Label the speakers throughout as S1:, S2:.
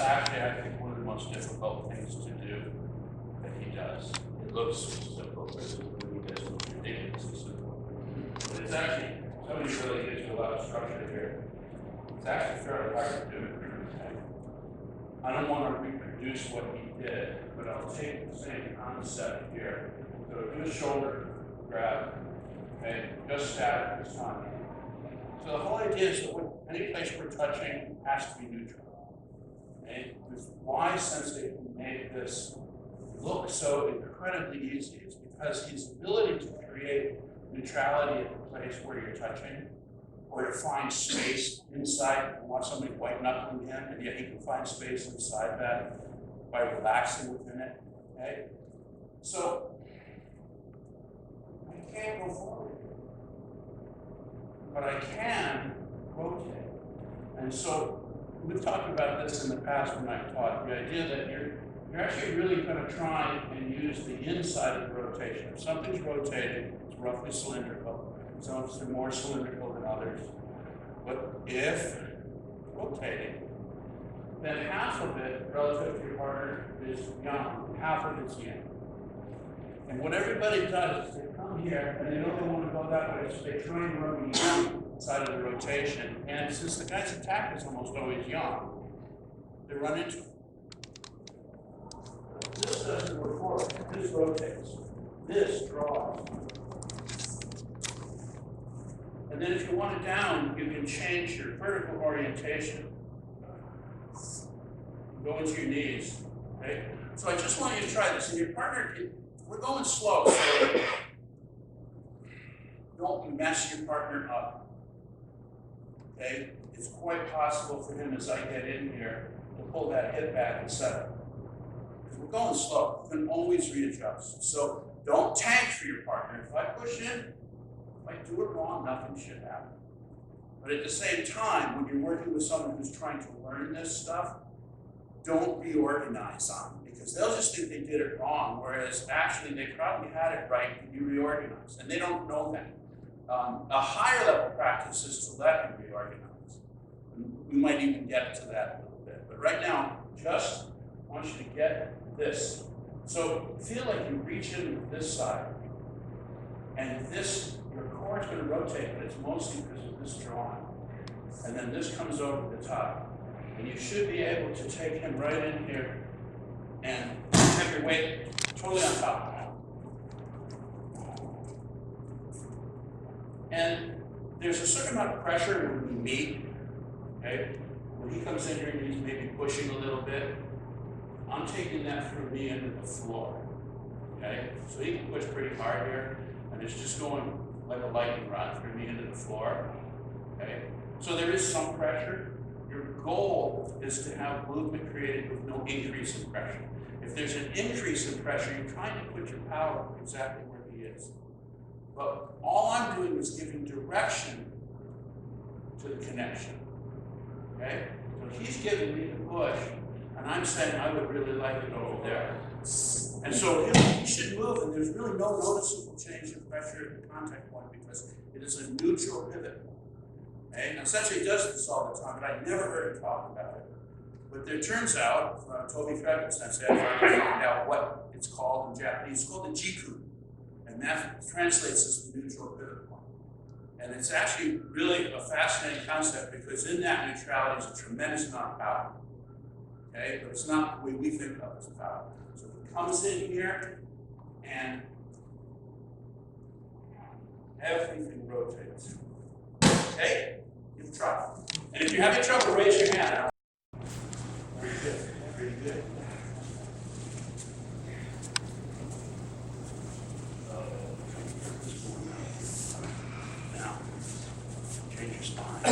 S1: actually, I think, one of the most difficult things to do that he does. It looks simple, but it really does look ridiculously simple. But it's actually, somebody really gives you a lot of structure here. It's actually fairly hard to do. Okay? I don't want to reproduce what he did, but I'll take the same concept here. So do a shoulder grab, okay? Just stab this time. So the whole idea is that any place we're touching has to be neutral. Okay? Why Sensei made this look so incredibly easy is because his ability to create neutrality at the place where you're touching, or to find space inside. You want somebody white knuckling in, and yet he can find space inside that by relaxing within it. Okay? So I can't go forward, but I can rotate. And so we've talked about this in the past when I've taught, the idea that you're actually really going to try and use the inside of the rotation. If something's rotating, it's roughly cylindrical. Some of them are more cylindrical than others. But if rotating, then half of it relative to your partner is yang, half of it's yin. And what everybody does is they come here and they know they want to go that way, so they try and run the yang side of the rotation. And since the guy's attack is almost always yang, they run into it. This doesn't work forward. This rotates. This draws. And then if you want it down, you can change your vertical orientation. Go into your knees. Okay? So I just want you to try this. And your partner, we're going slow, so don't mess your partner up. Okay? It's quite possible for him as I get in here to pull that hip back and settle. Because we're going slow. You can always readjust. So don't tank for your partner. If I push in, if I do it wrong, nothing should happen. But at the same time, when you're working with someone who's trying to learn this stuff, don't reorganize on them, because they'll just think they did it wrong, whereas actually they probably had it right and you reorganized, and they don't know that. A higher level practice is to let them reorganize. We might even get to that a little bit, but right now, just want you to get this. So feel like you reach in with this side, and this, your core is going to rotate, but it's mostly because of this drawing. And then this comes over the top. And you should be able to take him right in here and have your weight totally on top. And there's a certain amount of pressure when we meet. Okay? When he comes in here and he's maybe pushing a little bit, I'm taking that through me into the floor. Okay? So he can push pretty hard here, and it's just going like a lightning rod through me into the floor. Okay? So there is some pressure. Your goal is to have movement created with no increase in pressure. If there's an increase in pressure, you're trying to put your power exactly where he is. But all I'm doing is giving direction to the connection. Okay? So he's giving me the push, and I'm saying I would really like it over there. And so he should move, and there's really no noticeable change in pressure at the contact point because it is a neutral pivot. Okay? Now, Sensei does this all the time, but I never heard him talk about it. But there turns out, Toby Frederick Sensei, I found out what it's called in Japanese. It's called the Jiku, and that translates as the neutral pivot point. And it's actually really a fascinating concept because in that neutrality is a tremendous amount of power. Okay? But it's not the way we think of as power. So it comes in here, and everything rotates. Okay? Give it a try. And if you're having trouble, raise your hand. Very good. Very good. Now, change your spine.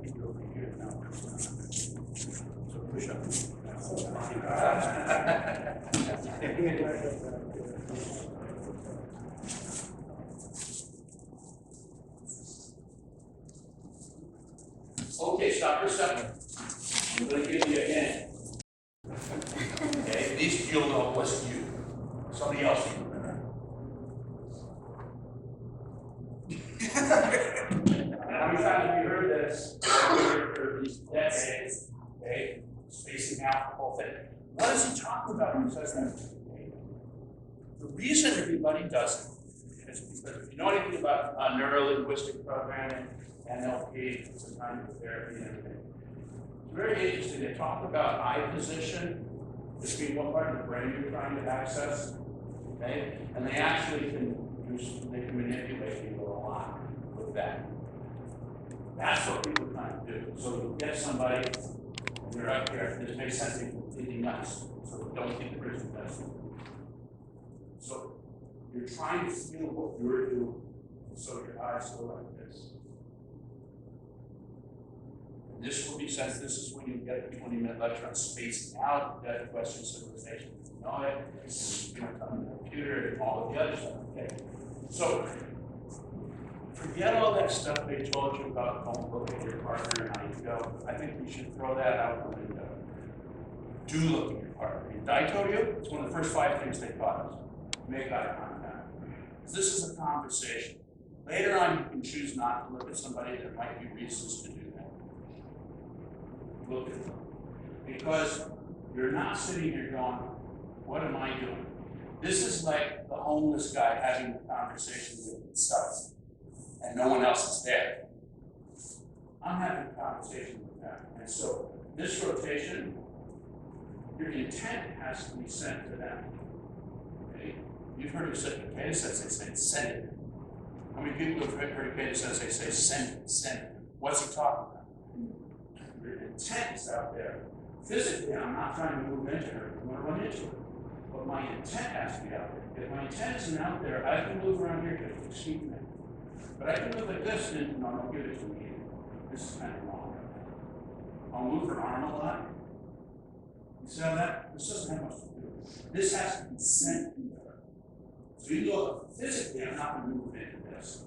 S1: Get over here now. So push up. Okay, stop for a second. I'm going to give you a hint. Okay, at least you'll know it wasn't you. Somebody else will remember. How many times have you heard this for these decades? Okay, out the whole thing. What is he talking about when he says that? The reason everybody does it is because if you know anything about neuro-linguistic programming, NLP, some kind of therapy and everything, it's very interesting. They talk about eye position, between what part of the brain you're trying to access, okay? And they actually they can manipulate people a lot with that. That's what people are trying to do. So you get somebody, and they're up here, this makes sense, they're completely nuts. So don't think the person does. So you're trying to feel what you're doing, so your eyes go like this. And this will be sense, this is when you get a 20-minute lecture on spacing out, that question civilization, you know it, you know, on the computer and all of the other stuff. Okay. So forget all that stuff they told you about don't look at your partner and how you go. I think we should throw that out the window. Do look at your partner. And I told you, it's one of the first 5 things they taught us. Make eye contact. This is a conversation. Later on, you can choose not to look at somebody. There might be reasons to do that. Look at them. Because you're not sitting here going, what am I doing? This is like the homeless guy having a conversation with himself, and no one else is there. I'm having a conversation with that. And so this rotation, your intent has to be sent to them. Okay? You've heard Kata Sensei say, send it. How many people have heard Kata Sensei say, send it, send it? What's he talking about? Your intent is out there. Physically, I'm not trying to move into her. I'm going to run into her. But my intent has to be out there. If my intent isn't out there, I can move around here to excuse me. But I can move like this, and no, don't give it to me. This is kind of wrong. I'll move her arm a lot. You see how that? This doesn't have much to do. This has to be sent to her. So you look physically, I'm not going to move into this.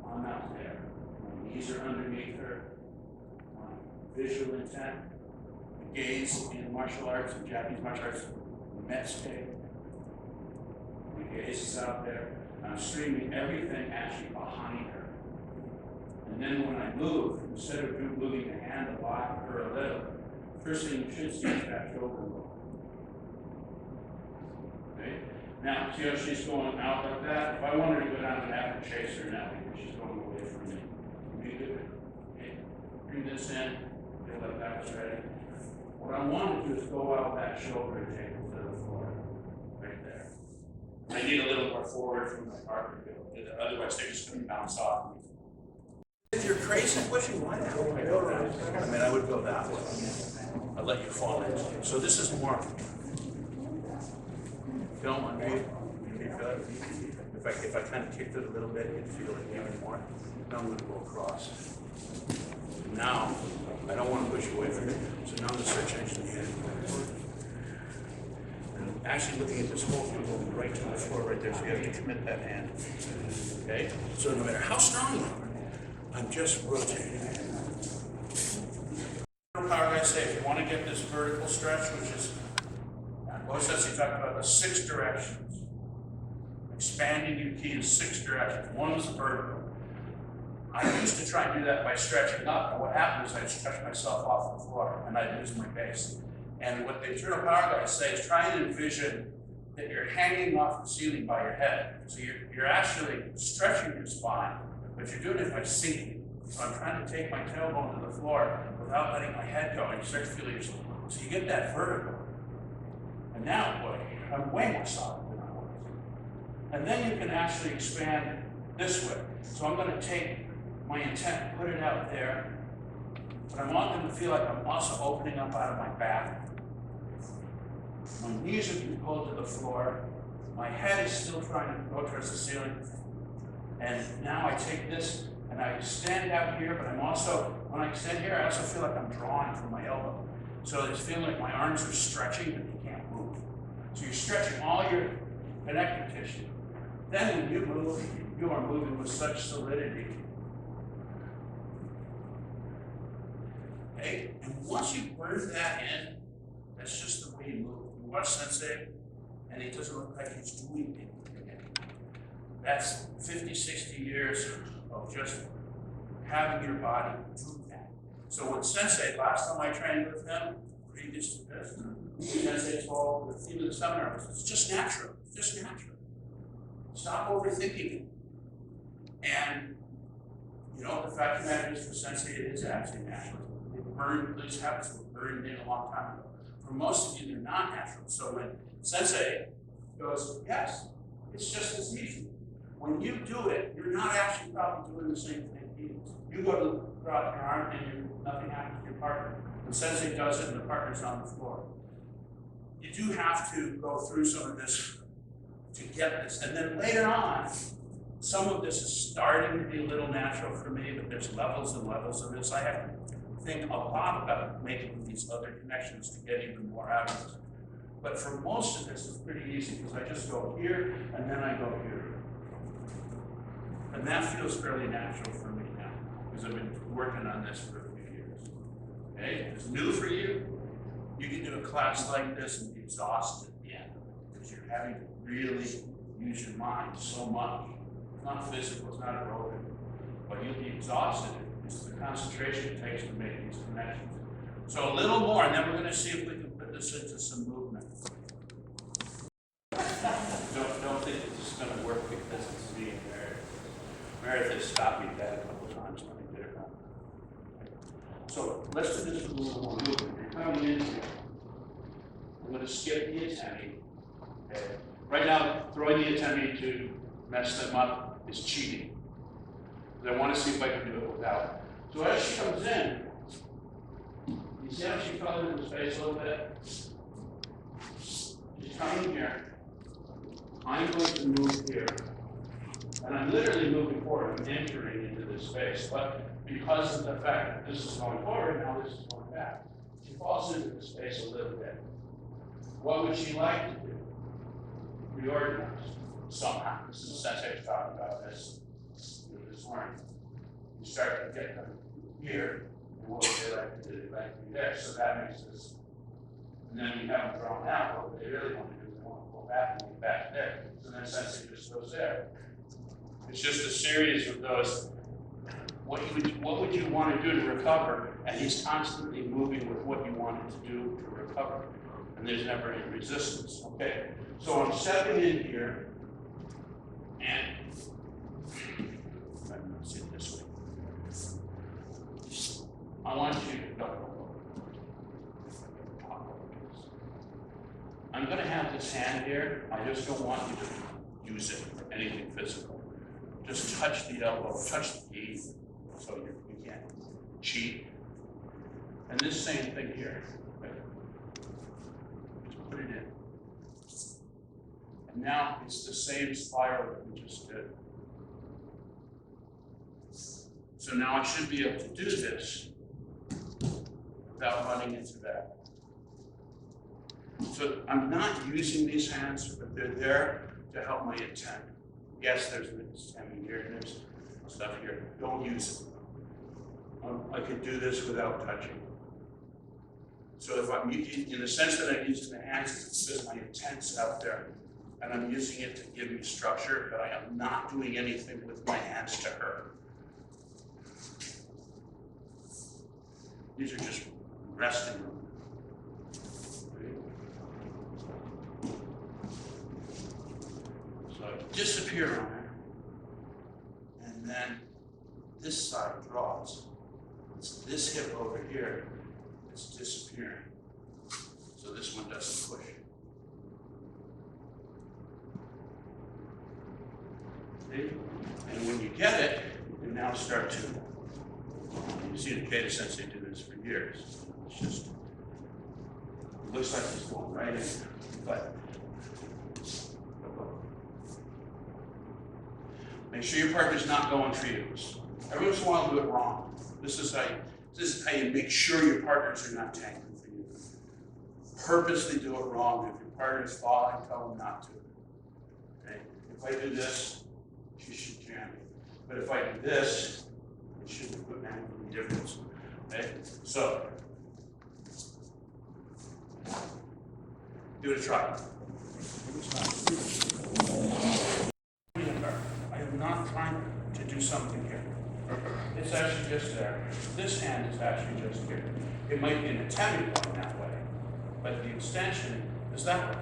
S1: I'm out there. My knees are underneath her. My visual intent. The gaze in martial arts, in Japanese martial arts, metsute. My gaze is out there. I'm streaming everything actually behind her. And then when I move, instead of moving the hand to block her a little, first thing you should see is that shoulder move. Okay? Now, see how she's going out like that? If I want her to go down and have her chase her now, because she's going away from me. Okay? Bring this in, feel like that was ready. What I want to do is go out that shoulder and take it to the floor. Right there. I need a little more forward from my partner to do that. Otherwise, they're just going to bounce off me. If you're crazy pushing, why the hell would I go that? I mean, I would go that way. I'd let you fall into it. So this is more. Don't underneath. If I kind of kicked it a little bit, you'd feel it even more. Now I'm going to go across. Now, I don't want to push away from it. So now I'm going to start changing the hand. And actually looking at this whole thing, going right to the floor right there. So you have to commit that hand. Okay? So no matter how strong you are, I'm just rotating. Power guys say if you want to get this vertical stretch, which is, Rotational Sensei talked about the 6 directions. Expanding your ki in 6 directions. One is vertical. I used to try and do that by stretching up, and what happened is I'd stretch myself off the floor, and I'd lose my base. And what the internal power guys say is try and envision that you're hanging off the ceiling by your head. So you're actually stretching your spine, but you're doing it by sinking. So I'm trying to take my tailbone to the floor without letting my head go, and you start to feel yourself. So you get that vertical. And now, boy, I'm way more solid than I was. And then you can actually expand this way. So I'm going to take my intent, put it out there, but I want them to feel like I'm also opening up out of my back. My knees are being pulled to the floor. My head is still trying to go towards the ceiling. And now I take this and I extend out here, but I'm also, when I extend here, I also feel like I'm drawing from my elbow. So it's feeling like my arms are stretching, but you can't move. So you're stretching all your connective tissue. Then when you move, you are moving with such solidity. Okay? And once you burn that in, that's just the way you move. You watch Sensei, and it doesn't look like he's doing anything. That's 50, 60 years of just having your body do that. So when Sensei, last time I trained with him, previous to this, Sensei told the theme of the seminar was, it's just natural, it's just natural. Stop overthinking it. And, you know, the fact of the matter is for Sensei, it is actually natural. These habits were burned in a long time ago. For most of you, they're not natural. So when Sensei goes, yes, it's just as easy. When you do it, you're not actually probably doing the same thing he is. You go to drop your arm and nothing happens to your partner. When Sensei does it and the partner's on the floor. You do have to go through some of this to get this. And then later on, some of this is starting to be a little natural for me, but there's levels and levels of this. I have to think a lot about making these other connections to get even more out of this. But for most of this, it's pretty easy because I just go here and then I go here. And that feels fairly natural for me now because I've been working on this for a few years. Okay, if it's new for you, you can do a class like this and be exhausted at the end because you're having to really use your mind so much. It's not physical, it's not aerobic, but you'll be exhausted. It's the concentration it takes to make these connections. So a little more, and then we're going to see if we can put this into some movement. Don't think this is going to work because it's me and Meredith. Meredith has stopped me dead a couple of times when I did it wrong. So let's do this with a little more movement. You're coming in here. I'm going to skip the attempting. Okay. Right now, throwing the attempting to mess them up is cheating. I want to see if I can do it without. So as she comes in, you see how she fell into the space a little bit? She's coming here. I'm going to move here. And I'm literally moving forward. I'm entering into this space. But because of the fact that this is going forward, now this is going back. She falls into the space a little bit. What would she like to do? Reorganize somehow. This is Sensei talking about this morning. You start to get them here, and what would they like to do? They'd like to be there. So that makes this, and then you have them drawn out. What they really want to do is they want to pull back and get back there. So then Sensei just goes there. It's just a series of those. What would you want to do to recover? And he's constantly moving with what you wanted to do to recover. And there's never any resistance. Okay. So I'm stepping in here, and see it this way. I want you to go. I'm going to have this hand here. I just don't want you to use it for anything physical. Just touch the elbow, touch the knee, so you can't cheat. And this same thing here. Right? Just put it in. And now it's the same spiral that we just did. So now I should be able to do this without running into that. So I'm not using these hands, but they're there to help my intent. Yes, there's stemming here and there's stuff here. Don't use it. I can do this without touching. So if I'm in the sense that I'm using the hands, it's because my intent's out there. And I'm using it to give me structure, but I am not doing anything with my hands to hurt. These are just resting room. So I disappear on it, and then this side draws. It's this hip over here that's disappearing. So this one doesn't push. See? And when you get it, you can now start to. You see the Kata Sensei do this for years. It's just, it looks like it's going right in, but make sure your partner's not going for you. Every once in a while, do it wrong. This is how you make sure your partners are not tanking for you. Purposely do it wrong. If your partner's falling, tell them not to. Okay? If I do this, you should jam me. But if I do this, it shouldn't put any difference. Okay? So, give it a try. I am not trying to do something here. It's actually just there. This hand is actually just here. It might be an attempting point that way, extension is that way.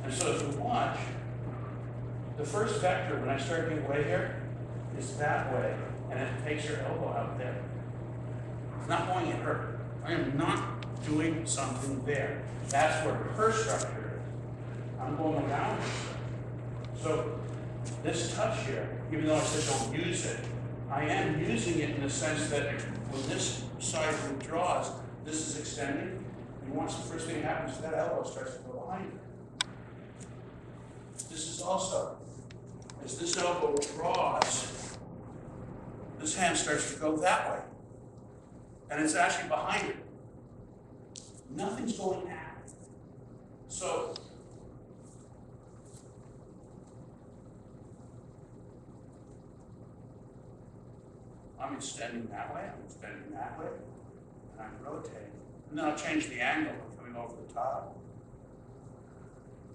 S1: And so if you watch, the first vector, when I start getting away here, is that way, and it takes your elbow out there. It's not going at her. I am not doing something there. That's where her structure is. I'm going around her. So this touch here, even though I said don't use it, I am using it in the sense that when this side withdraws, this is extending. And once the first thing happens, that elbow starts to go behind her. This is also, as this elbow withdraws, this hand starts to go that way. And it's actually behind it. Nothing's going at it. So, I'm extending that way, I'm extending that way, and I'm rotating. And then I'll change the angle, coming over the top.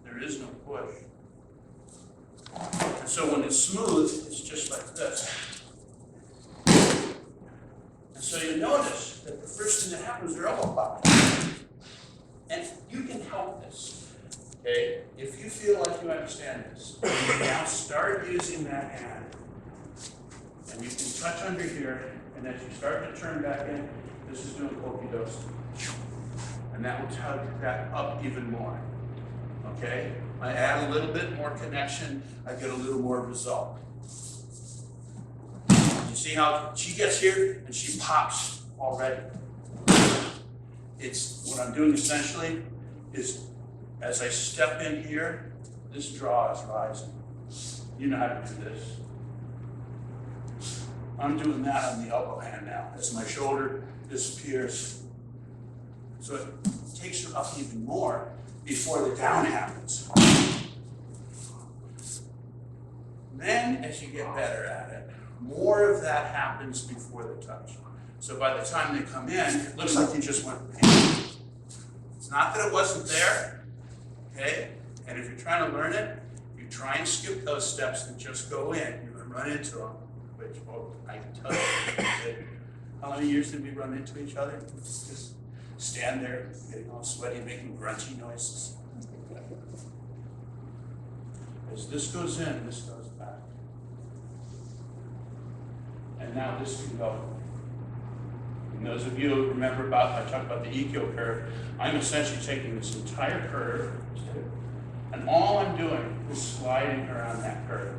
S1: There is no push. And so when it's smooth, it's just like this. And so you notice that the first thing that happens is your elbow pop. And you can help this, okay? If you feel like you understand this, now start using that hand. And you can touch under here, and as you start to turn back in, this is doing Aikido. And that will tug that up even more, okay? I add a little bit more connection, I get a little more result. You see how she gets here, and she pops already. It's, what I'm doing essentially is, as I step in here, this draw is rising. You know how to do this. I'm doing that on the elbow hand now, as my shoulder disappears. So it takes her up even more before the down happens. Then, as you get better at it, more of that happens before the touch. So by the time they come in, it looks like you just went in. It's not that it wasn't there, okay? And if you're trying to learn it, you try and skip those steps and just go in. You're gonna run into them, which, well, I can tell you. How many years did we run into each other? Just stand there, getting all sweaty, making grunchy noises. As this goes in, this goes back. And now this can go. And those of you who remember I talked about the Aikido curve, I'm essentially taking this entire curve, and all I'm doing is sliding around that curve.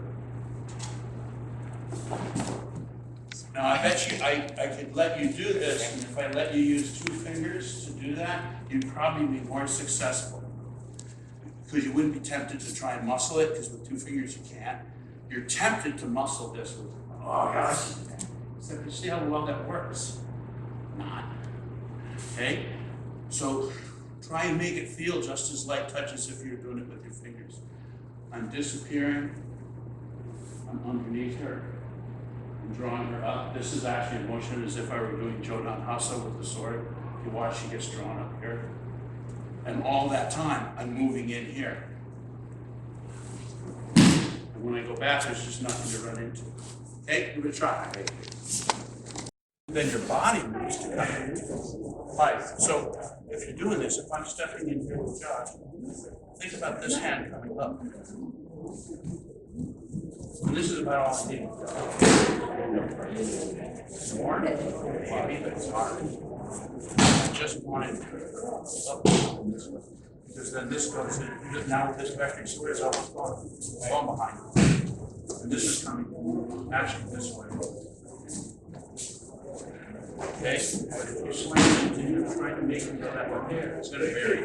S1: Now I bet you, I could let you do this, and if I let you use 2 fingers to do that, you'd probably be more successful. Because you wouldn't be tempted to try and muscle it, because with 2 fingers you can't. You're tempted to muscle this with, oh gosh, so you see how well that works? Not. Okay? So try and make it feel just as light touch as if you're doing it with your fingers. I'm disappearing. I'm underneath her. I'm drawing her up. This is actually a motion as if I were doing Jodan Hasa with the sword. You watch, she gets drawn up here. And all that time, I'm moving in here. And when I go back, there's just nothing to run into. Okay, give it a try. Then your body moves to come in. Right, so if you're doing this, if I'm stepping in here with Josh, think about this hand coming up. And this is about all I need. More, maybe, but it's hard. I just wanted up this way. Because then this goes in, now with this vector square is almost gone behind. And this is coming actually this way. Okay, but if you swing it and you're trying to make it go that way there, it's going to vary.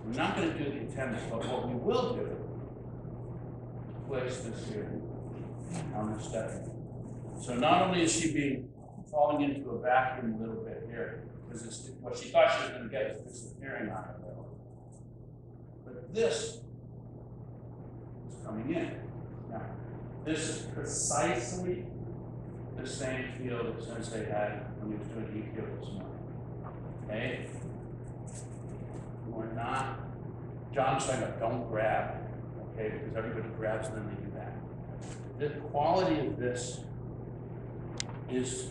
S1: We're not going to do the attendance, but what we will do is place this here on the step. So not only is she falling into a vacuum a little bit here, because it's what she thought she was going to get is disappearing on her. But this is coming in. Now, this is precisely the same feel that Sensei had when he was doing Aikido this morning. Okay? We're not. John's saying, don't grab, okay? Because everybody grabs and then they do that. The quality of this is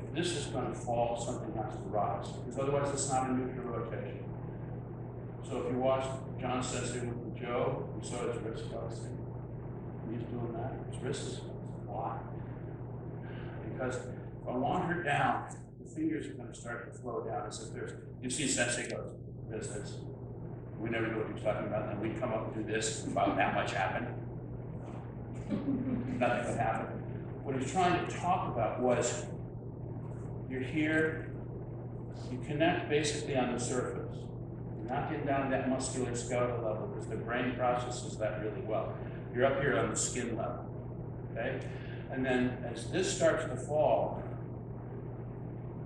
S1: if this is going to fall, something has to rise, because otherwise it's not a neutral rotation. So if you watch John Sensei with the Joe, you saw his wrist flexing. He's doing that. His wrist is flexing. Why? Because if I want her down, the fingers are going to start to flow down as if there's, you see Sensei goes, this. We never know what he's talking about, and then we'd come up and do this, about that much happened. Nothing would happen. What he's trying to talk about was, you're here, you connect basically on the surface. You're not getting down to that muscular skeletal level because the brain processes that really well. You're up here on the skin level, okay? And then as this starts to fall,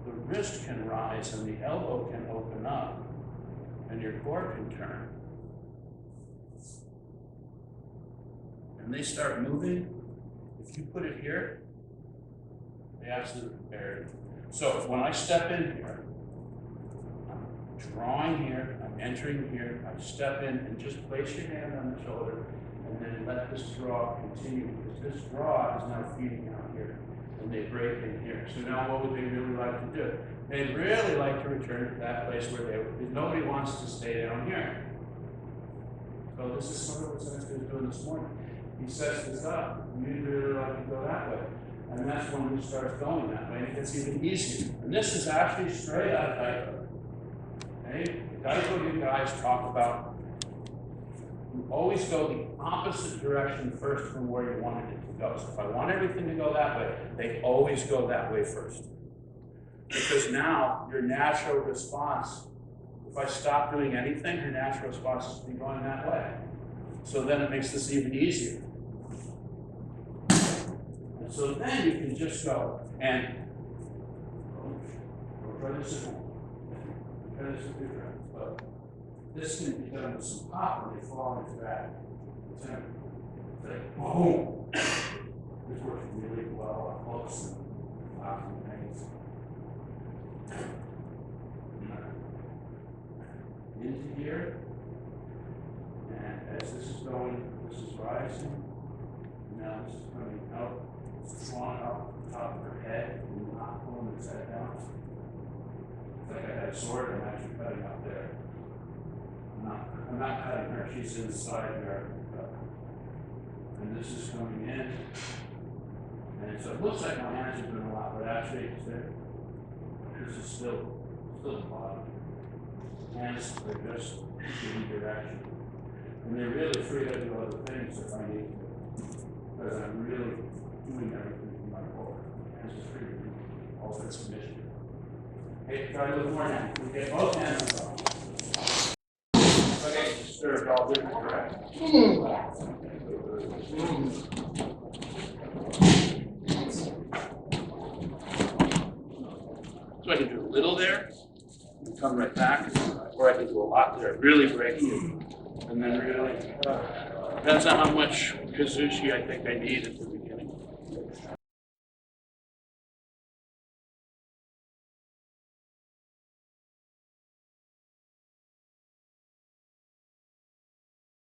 S1: the wrist can rise and the elbow can open up and your core can turn. And they start moving. If you put it here, they absolutely bury it. So when I step in here, I'm drawing here, I'm entering here, I step in and just place your hand on the shoulder and then let this draw continue, because this draw is now feeding out here and they break in here. So now what would they really like to do? They'd really like to return to that place where they would, nobody wants to stay down here. So this is sort of what Sensei was doing this morning. He sets this up, you'd really like to go that way. And that's when we start going that way, and it gets even easier. And this is actually straight out of Aikido. Okay? Aikido, you guys talk about, you always go the opposite direction first from where you wanted it to go. So if I want everything to go that way, they always go that way first. Because now, your natural response, if I stop doing anything, your natural response is to be going that way. So then it makes this even easier. So then you can just go and but this can be done with some pop when they fall into that. It's like boom. This works really well up close and popping things. Into here. And as this is going, this is rising. Now this is coming out. It's drawn up the top of her head and not pulling its head down. It's like I had a sword, I'm actually cutting up there. I'm not cutting her, she's inside there. And this is coming in. And so it looks like my hands are doing a lot, but actually it's there. This is still the bottom. Hands are just giving direction. And they're really free to do other things if I need to. Because I'm really doing everything in my core. Hands are free to do all that submission. Okay, try a little more now. We get both hands up. Okay, stir it all different directions. So I can do a little there, and come right back, or I can do a lot there, really break it, and then really, depends on how much Kazushi I think I need at the beginning.